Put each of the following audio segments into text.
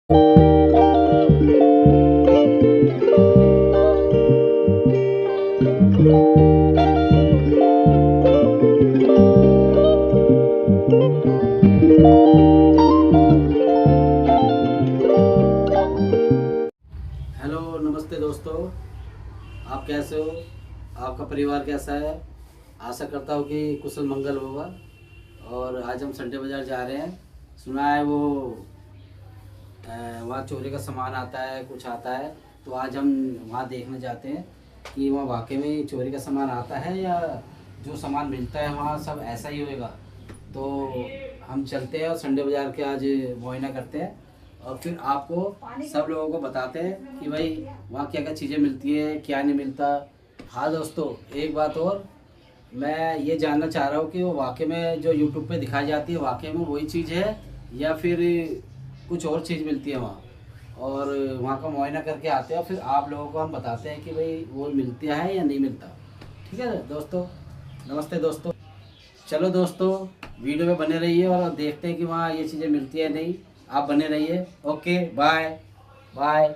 Hello, नमस्ते दोस्तों। आप कैसे हो? आपका परिवार कैसा है? आशा करता हूँ कि कुशल मंगल होगा। और आज हम संडे बाज़ार जा रहे हैं। सुना है वो वहाँ चोरी का सामान आता है, कुछ आता है। तो आज हम वहाँ देखने जाते हैं कि वहाँ वाकई में चोरी का सामान आता है या जो सामान मिलता है वहाँ सब ऐसा ही होएगा। तो हम चलते हैं और संडे बाज़ार के आज मुआयना करते हैं और फिर आपको सब लोगों को बताते हैं कि भाई वहाँ क्या क्या चीज़ें मिलती है, क्या नहीं मिलता। हाँ दोस्तों, एक बात और मैं ये जानना चाह रहा हूँ कि वो वाकई में जो यूट्यूब पे दिखाई जाती है वाकई में वही चीज़ है या फिर कुछ और चीज़ मिलती है वहाँ। और वहाँ का मुआयना करके आते हैं और फिर आप लोगों को हम बताते हैं कि भाई वो मिलता है या नहीं मिलता। ठीक है दोस्तों, नमस्ते दोस्तों। चलो दोस्तों, वीडियो में बने रहिए और देखते हैं कि वहाँ ये चीज़ें मिलती है नहीं। आप बने रहिए। Okay, bye bye.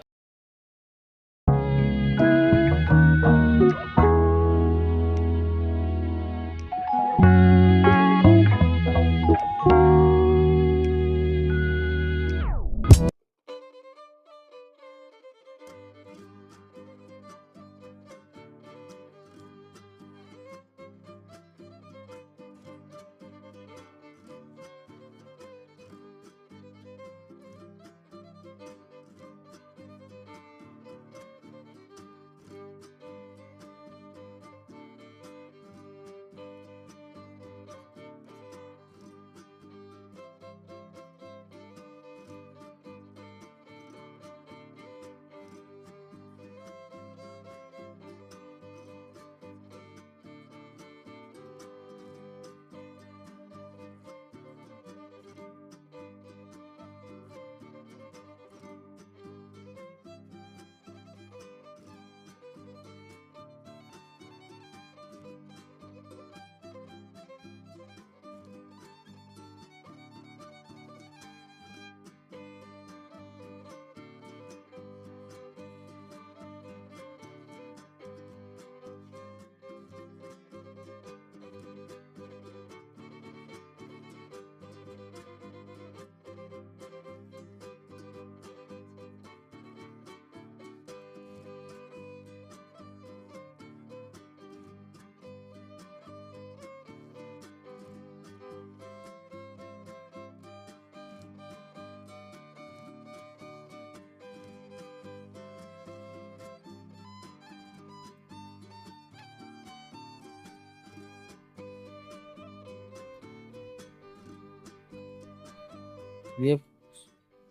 ये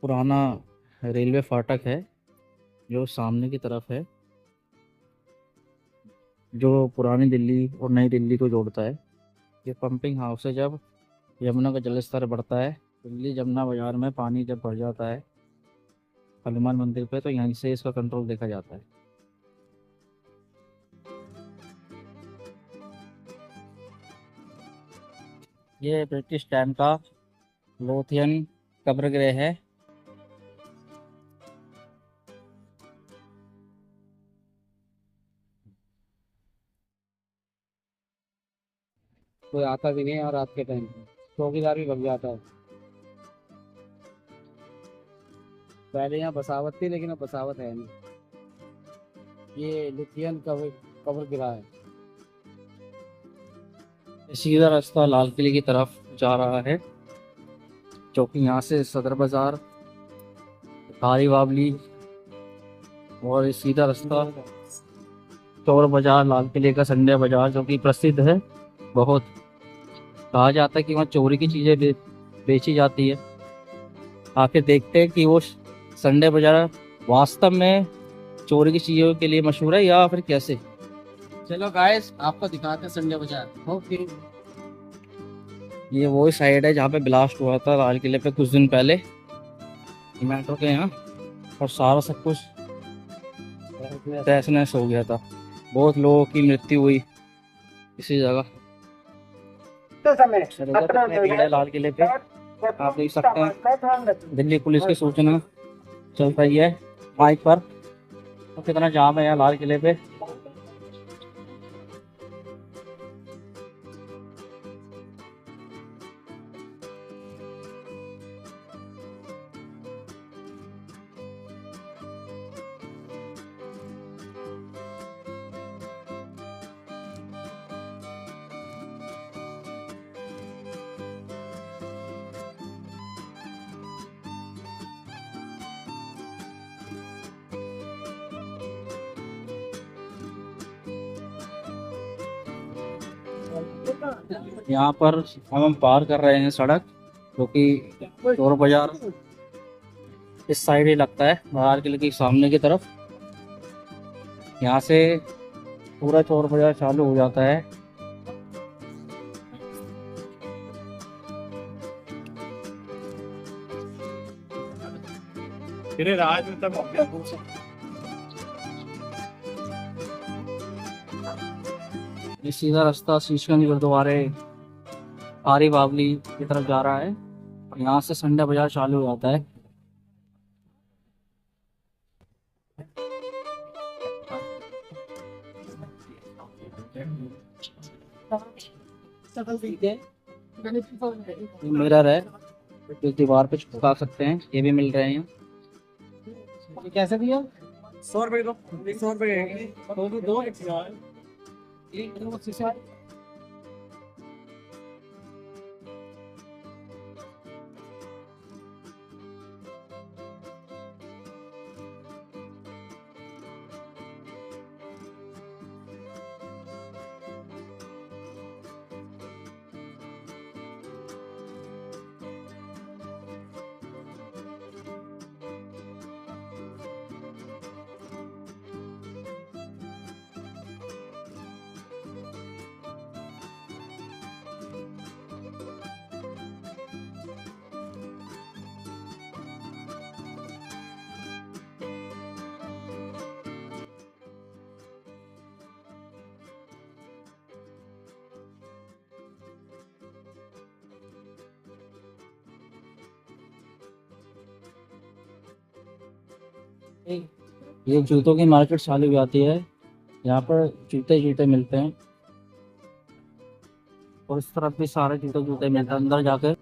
पुराना रेलवे फाटक है जो सामने की तरफ है, जो पुरानी दिल्ली और नई दिल्ली को जोड़ता है। ये पंपिंग हाउस है। जब यमुना का जलस्तर बढ़ता है, दिल्ली जमुना बाजार में पानी जब बढ़ जाता है हनुमान मंदिर पे, तो यहीं से इसका कंट्रोल देखा जाता है। ये ब्रिटिश टाइम का लोथियन कब्रगृह है। कोई आता भी नहीं है और रात के टाइम पे चौकीदार भी भग जाता है। पहले यहाँ बसावत थी, लेकिन अब बसावत है नहीं। ये लुथियन कब्रगृह है। सीधा रास्ता लाल किले की तरफ जा रहा है, जो कि यहाँ से सदर बाजार, खारी बावली और ये सीधा रास्ता चौर बाजार, लाल किले का संडे बाजार, जो कि प्रसिद्ध है बहुत। कहा जाता है कि वहाँ चोरी की चीज़ें बेची जाती है। आखिर देखते हैं कि वो संडे बाजार वास्तव में चोरी की चीज़ों के लिए मशहूर है या फिर कैसे। चलो गाइस, आपको दिखाते हैं संडे बाजार। ओके, ये वो साइड है जहाँ पे ब्लास्ट हुआ था लाल किले पे कुछ दिन पहले मेट्रो के यहाँ, और सारा सब कुछ तहस नहस हो गया था। बहुत लोगों की मृत्यु हुई इसी जगह। भीड़ है लाल किले पे, आप देख सकते हैं। दिल्ली पुलिस की सूचना चल रही है बाइक पर। तो कितना जाम है यहाँ लाल किले पे। यहाँ पर हम पार कर रहे हैं सड़क, जो कि चोर बाजार इस साइड ही लगता है, बाहर किले के सामने की तरफ। यहाँ से पूरा चोर बाजार चालू हो जाता है। ये सीधा रास्ता शीशगंज गुरुद्वारे आरी बावली की तरफ जा रहा है और यहाँ से संडे बाजार चालू हो जाता है। ये मिरर है जो दीवार पे चिपका सकते हैं, ये भी मिल रहे हैं। ये कैसे दिया? 100 रुपए दो, 100 रुपए दो। ये जूतों की मार्केट चालू हो जाती है। यहाँ पर जूते जूते मिलते हैं और इस तरफ भी सारे जूते जूते मिलते हैं अंदर जाकर।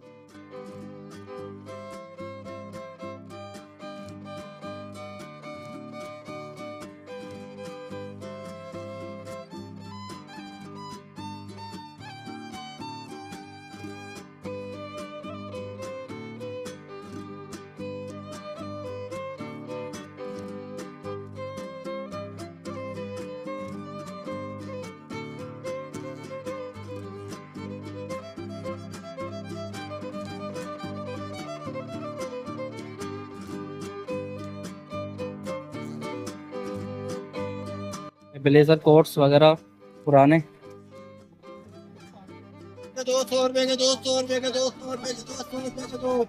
ब्लेजर कोट्स वगैरह पुराने। 200 रुपए के 200 रुपए के 200 रुपए के 200 रुपए के दो।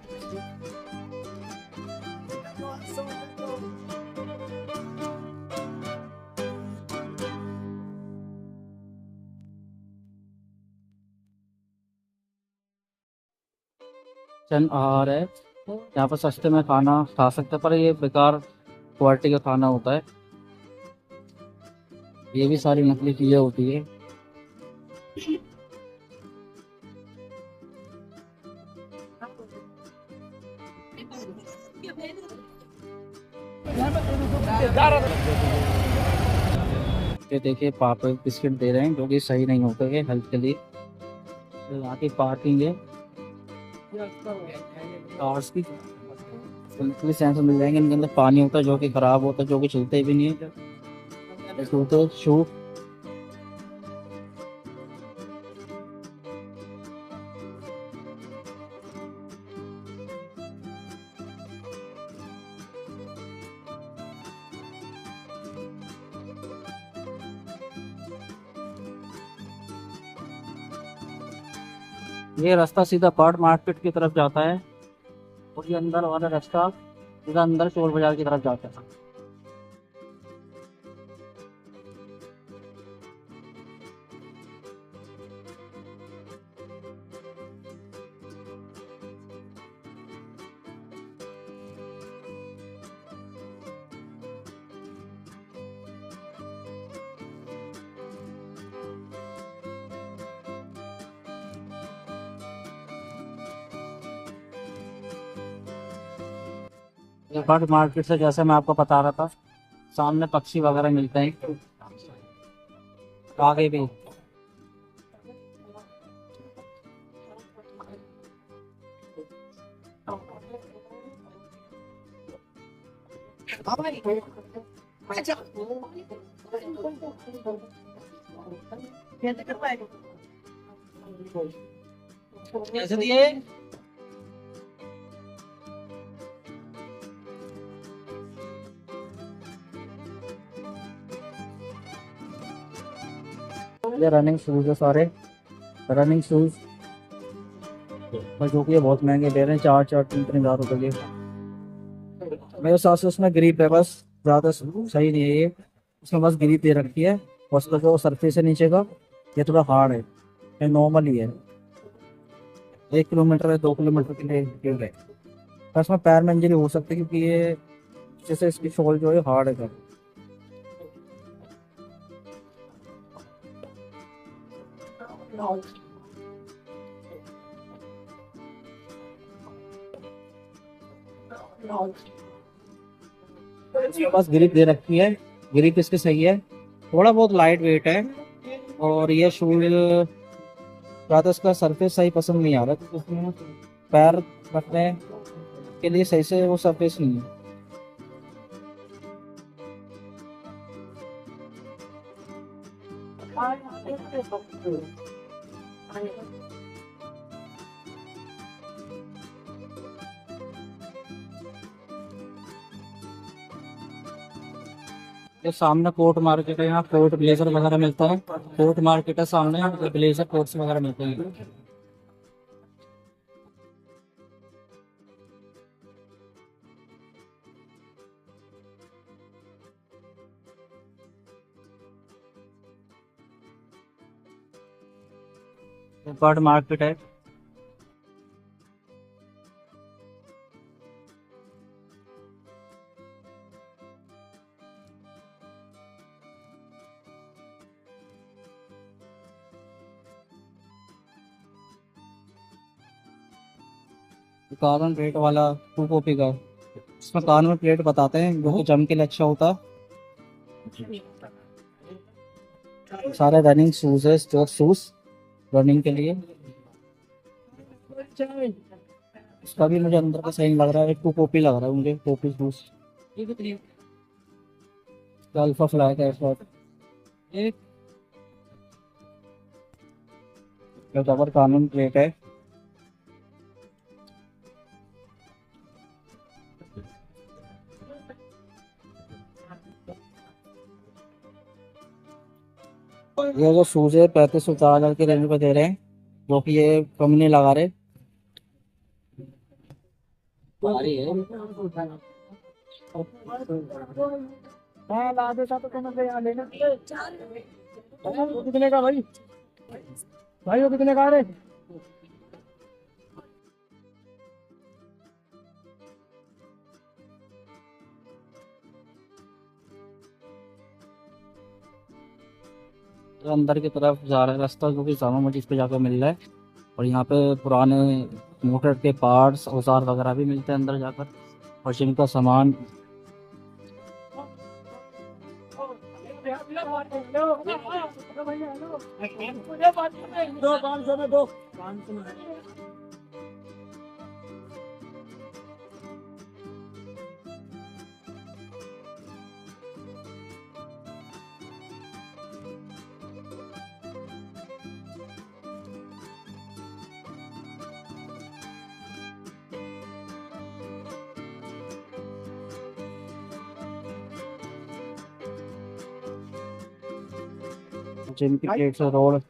चंद आहार है, यहाँ पर सस्ते में खाना खा सकते हैं, पर ये बेकार क्वालिटी का खाना होता है। ये भी सारी नकली चीजें होती है। ये देखिए पापा बिस्किट दे रहे हैं जो कि सही नहीं होते हैं हेल्थ के लिए। तो यहाँ की पार्किंग है कार्स की, बिल्कुल सेंसर मिल जाएंगे। इनके अंदर पानी होता है जो कि खराब होता है, जो कि चलते भी नहीं है। जूते शू ये रास्ता सीधा पार्ट मार्केट की तरफ जाता है और ये अंदर वाला रास्ता सीधा अंदर चोर बाजार की तरफ जाता है। बर्ड मार्केट से जैसे मैं आपको बता रहा था, सामने पक्षी वगैरह मिलते हैं, आगे भी। कैसे दिए? ये रनिंग शूज है सारे, रनिंग शूज, पर जो कि ये बहुत महंगे दे रहे हैं, 4-4 3-3 हज़ार रुपये के। मेरे साथ से उसमें ग्रिप है बस, ज़्यादा सही नहीं है ये, उसमें बस ग्रिप दे रखी है, और उसका जो सरफेस है नीचे का, ये थोड़ा हार्ड है, ये नॉर्मल ही है, 1 किलोमीटर या 2 किलोमीटर के लिए खेल है। पर इसमें पैर में इंजरी हो सकती है, क्योंकि ये जैसे इसकी सोल जो है हार्ड है। इसके पास ग्रिप दे रखी है, ग्रिप इसकी सही है, थोड़ा बहुत लाइट वेट है, और ये शूज ज़्यादा इसका सरफेस सही पसंद नहीं आ रहा, क्योंकि उसमें पैर रखने के लिए सही से वो सरफेस नहीं है। ये सामने कोट मार्केट है, यहाँ कोट ब्लेजर वगैरह मिलता है, कोट मार्केट है सामने, यहाँ पे ब्लेजर कोट्स वगैरह मिलते हैं। बर्ड मार्केट है, कार्बन प्लेट वाला 2 कॉपी का, इसमें कार्बन प्लेट बताते हैं जो कि जम के लिए अच्छा होता है। सारे रनिंग शूज है, स्पोर्ट शूज रनिंग के लिए। इसका भी मुझे अंदर का सही लग रहा है, 2 कॉपी लग रहा है मुझे, कॉपी शूज। अल्फा फ्लैग है इसका, रबर कार्बन प्लेट है। ये जो शूज है 35 से 4 हज़ार के रेंज में दे रहे हैं, जो कि ये कम नहीं लगा रहे। भारी है। वो कितने का भाई? भाई वो कितने का रे? तो अंदर की तरफ जा रहा है रास्ता, जो कि जामा मस्जिद पे जाकर मिल रहा है, और यहाँ पे पुराने मोटर के पार्ट्स औजार वगैरह भी मिलते हैं अंदर जाकर, और जिम का सामान। दो 500 में, दो 500 में। जिम की प्लेट से रोड।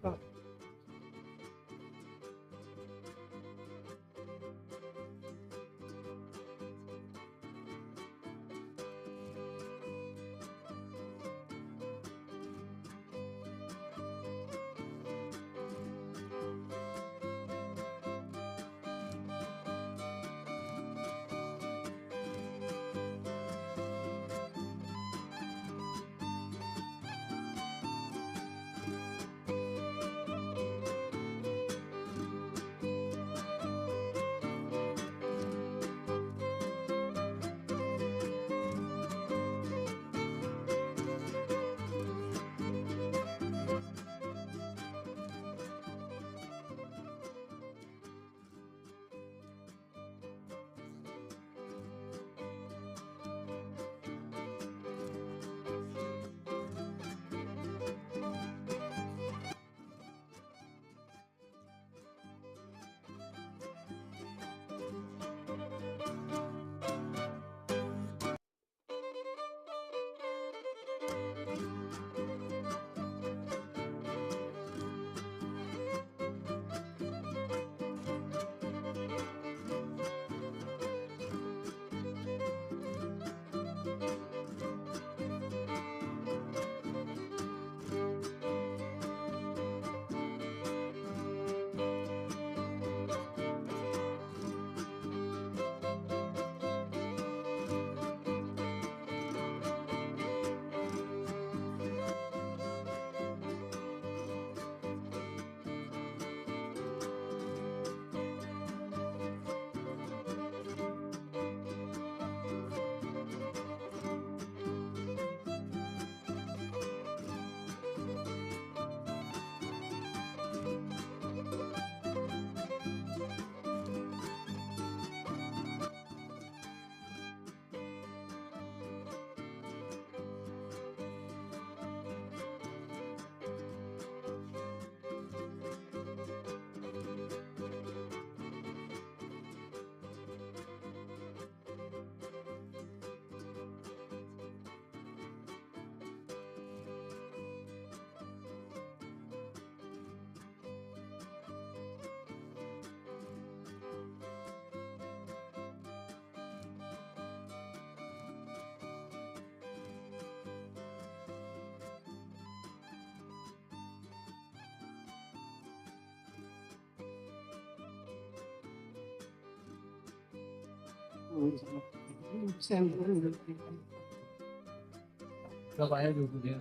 सब आए जो तुझे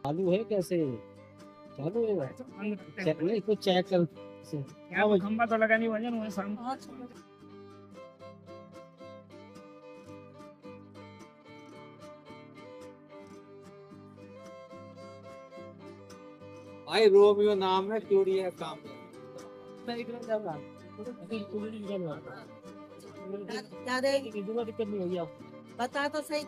चालू है कैसे? चालू है भाई, चेक नहीं कुछ चेक कर यहाँ पे खंबा तो लगा नहीं वजन हुआ सामने। भाई रोमियो नाम है, चोरी है काम है। क्या देगी? दिक्कत नहीं होगी आप बता तो सही।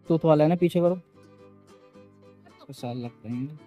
तो वाला है ना, पीछे करो, साल लगते हैं।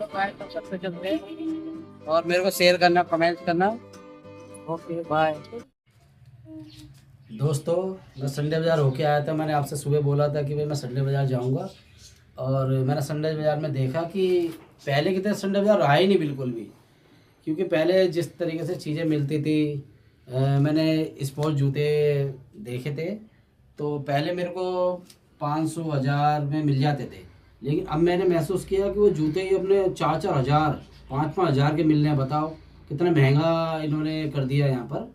चलो बाय, तब सबसे चलते हैं और मेरे को शेयर करना, कमेंट करना। Okay bye. दोस्तों मैं संडे बाज़ार होके आया था। मैंने आपसे सुबह बोला था कि भाई मैं संडे बाज़ार जाऊंगा, और मैंने संडे बाज़ार में देखा कि पहले की तरह संडे बाज़ार रहा ही नहीं बिल्कुल भी। क्योंकि पहले जिस तरीके से चीज़ें मिलती थी, मैंने स्पोर्ट जूते देखे थे, तो पहले मेरे को 500-1000 में मिल जाते थे। लेकिन अब मैंने महसूस किया कि वो जूते ही अपने 4-4 हज़ार 5-5 हज़ार के मिल रहे हैं। बताओ कितना महंगा इन्होंने कर दिया यहाँ पर।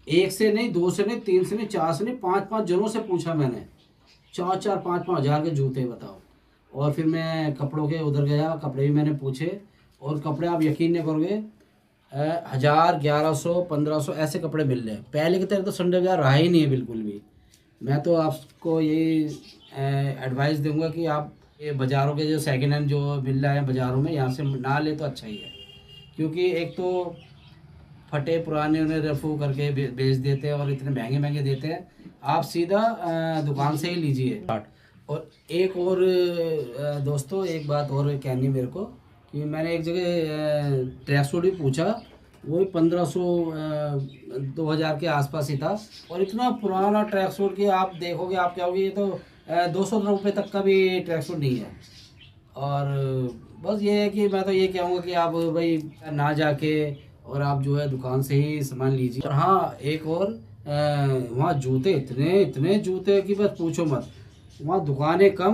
एक से नहीं, दो से नहीं, तीन से नहीं, चार से नहीं, 5-5 जनों से पूछा मैंने, 4-4 5-5 हज़ार के जूते बताओ। और फिर मैं कपड़ों के उधर गया, कपड़े भी मैंने पूछे, और कपड़े आप यकीन नहीं करोगे 1000, 1100, 1500 ऐसे कपड़े मिल रहे हैं। पहले की तरह तो संडे बाज़ार रहा ही नहीं है बिल्कुल भी। मैं तो आपको यही एडवाइस दूंगा कि आप ये बाज़ारों के जो सेकेंड हैंड जो मिल रहा है बाज़ारों में, यहाँ से ना ले तो अच्छा ही है। क्योंकि एक तो फटे पुराने उन्हें रफू करके बेच देते हैं और इतने महंगे महंगे देते हैं। आप सीधा दुकान से ही लीजिए। और एक और दोस्तों एक बात और कहनी मेरे को, कि मैंने एक जगह ट्रैक सूट भी पूछा, वो भी 1500 2000 के आसपास ही था। और इतना पुराना ट्रैक सूट कि आप देखोगे, आप कहोगे ये तो 200 रुपये तक का भी ट्रैक सूट नहीं है। और बस ये है कि मैं तो ये कहूँगा कि आप भाई ना जाके और आप जो है दुकान से ही सामान लीजिए। और हाँ एक और, वहाँ जूते इतने जूते कि बस पूछो मत। वहाँ दुकानें कम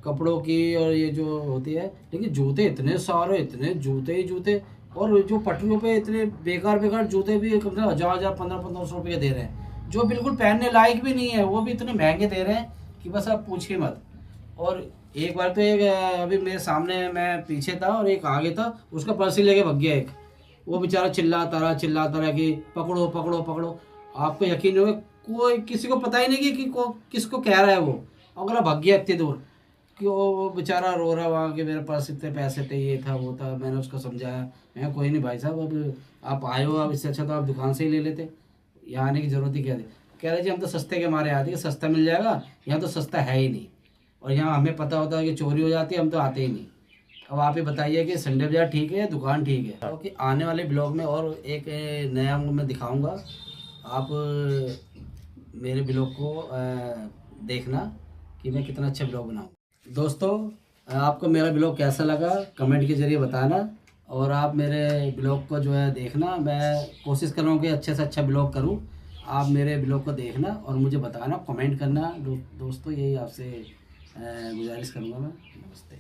कपड़ों की और ये जो होती है, लेकिन जूते इतने सारे, इतने जूते ही जूते। और जो पटरियों पे इतने बेकार जूते भी कम से कम 1000, 1500 रुपये दे रहे हैं, जो बिल्कुल पहनने लायक भी नहीं है, वो भी इतने महंगे दे रहे हैं कि बस आप पूछिए मत। और एक बार तो एक अभी मेरे सामने, मैं पीछे था और एक आगे था, उसका पर्स ही लेके भाग गया एक। वो बेचारा चिल्लाता रहा कि पकड़ो पकड़ो पकड़ो। आपको यकीन होगा कोई किसी को पता ही नहीं कि किसको कह रहा है वो, अगला भाग गया इतनी दूर कि वो बेचारा रो रहा वहाँ कि मेरे पास इतने पैसे थे, ये था वो था। मैंने उसको समझाया, मैं कोई नहीं भाई साहब, अब आप आए हो, अब इससे अच्छा तो आप दुकान से ही ले लेते, यहाँ आने की ज़रूरत ही क्या थी। कह रहे जी हम तो सस्ते के मारे आते, कि सस्ता मिल जाएगा, यहाँ तो सस्ता है ही नहीं। और यहाँ हमें पता होता है कि चोरी हो जाती है, हम तो आते ही नहीं। अब आप ही बताइए कि संडे बाज़ार ठीक है, दुकान ठीक है। क्योंकि आने वाले ब्लॉग में और एक नया मैं दिखाऊंगा, आप मेरे ब्लॉग को देखना कि मैं कितना अच्छा ब्लॉग बनाऊँ। दोस्तों आपको मेरा ब्लॉग कैसा लगा कमेंट के ज़रिए बताना, और आप मेरे ब्लॉग को जो है देखना। मैं कोशिश कर रहा हूँ कि अच्छे से अच्छा ब्लॉग करूँ। आप मेरे ब्लॉग को देखना और मुझे बताना, कमेंट करना। दोस्तों यही आपसे गुजारिश करूँगा मैं। नमस्ते।